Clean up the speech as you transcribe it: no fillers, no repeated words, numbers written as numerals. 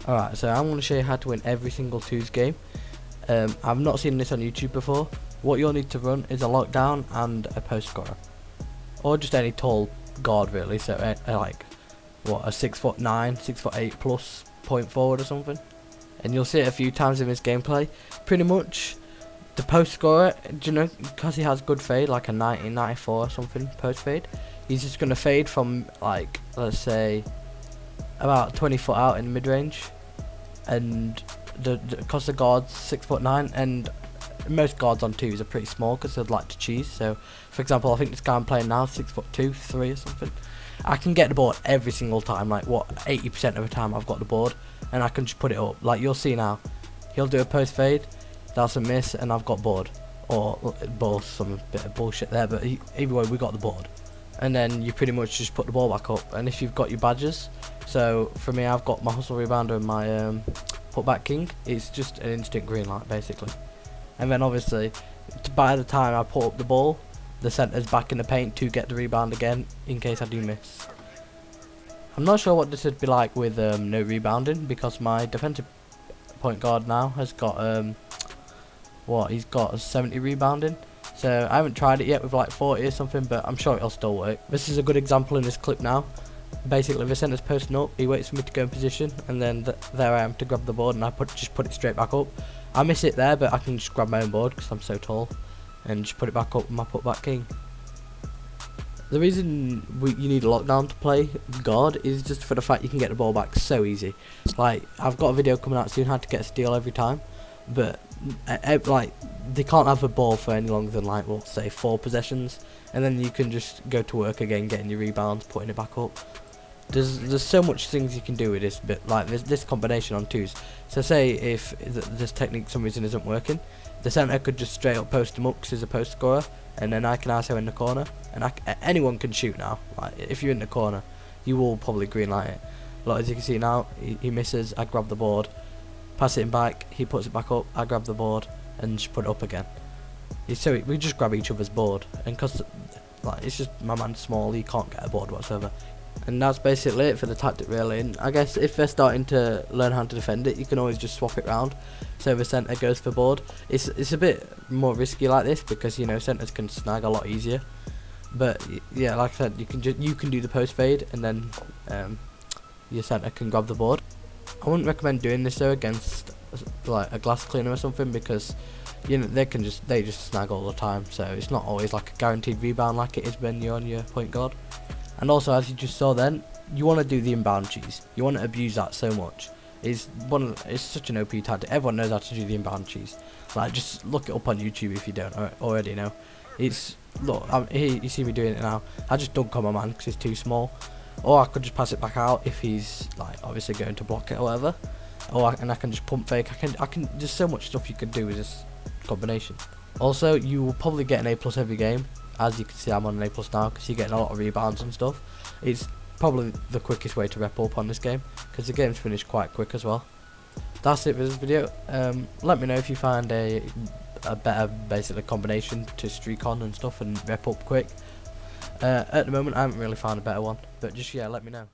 Alright, so I'm going to show you how to win every single twos game. I've not seen this on YouTube before. What you'll need to run is a lockdown and a post scorer, or just any tall guard really. So like what, a 6'9", 6'8" plus point forward or something. And you'll see it a few times in his gameplay. Pretty much the post scorer, do you know, because he has good fade, like a 90, 94 or something post fade, he's just going to fade from, like, let's say about 20 foot out in mid range. And because the guard's 6'9", and most guards on twos are pretty small because they'd like to cheese. So for example, I think this guy I'm playing now 6'2", 3 or something. I can get the board every single time, like what, 80% of the time I've got the board, and I can just put it up. Like you'll see now, he'll do a post fade, that's a miss, and I've got board, or both, some bit of bullshit there, but either way we got the board. And then you pretty much just put the ball back up. And if you've got your badges, so for me I've got my hustle rebounder and my putback king, it's just an instant green light basically. And then obviously by the time I put up the ball, the centre's back in the paint to get the rebound again in case I do miss. I'm not sure what this would be like with no rebounding, because my defensive point guard now has got he's got 70 rebounding. So I haven't tried it yet with like 40 or something, but I'm sure it'll still work. This is a good example in this clip now. Basically the centre's posting up, he waits for me to go in position, and then there I am to grab the board, and I just put it straight back up. I miss it there, but I can just grab my own board because I'm so tall, and just put it back up with my putback king. The reason you need a lockdown to play guard is just for the fact you can get the ball back so easy. Like, I've got a video coming out soon how to get a steal every time, but like they can't have the ball for any longer than, like, what, say 4 possessions, and then you can just go to work again getting your rebounds, putting it back up. There's so much things you can do with this, but like this combination on twos. So say if this technique for some reason isn't working, the centre could just straight up post him up because he's a post scorer, and then I can also in the corner, and anyone can shoot now. Like if you're in the corner, you will probably green light it. Like as you can see now, he misses, I grab the board, pass it in back, he puts it back up, I grab the board and just put it up again. So we just grab each other's board, and because like it's just my man's small, he can't get a board whatsoever. And that's basically it for the tactic really. And I guess if they're starting to learn how to defend it, you can always just swap it round. So the centre goes for board. It's a bit more risky like this because, you know, centres can snag a lot easier. But yeah, like I said, you can do the post fade, and then your centre can grab the board. I wouldn't recommend doing this though against like a glass cleaner or something, because you know they just snag all the time. So it's not always like a guaranteed rebound like it is when you're on your point guard. And also, as you just saw then, you want to do the inbound cheese. You want to abuse that so much. It's such an OP tactic. Everyone knows how to do the inbound cheese. Like, just look it up on YouTube if you don't already know. Look, here you see me doing it now. I just dunk on my man because he's too small. Or I could just pass it back out if he's like obviously going to block it or whatever. And I can just pump fake. I can. There's so much stuff you could do with this combination. Also, you will probably get an A+ every game. As you can see, I'm on an A+ now because you're getting a lot of rebounds and stuff. It's probably the quickest way to rep up on this game because the game's finished quite quick as well. That's it for this video. Let me know if you find a better basically combination to streak on and stuff and rep up quick. At the moment I haven't really found a better one, but just yeah, let me know.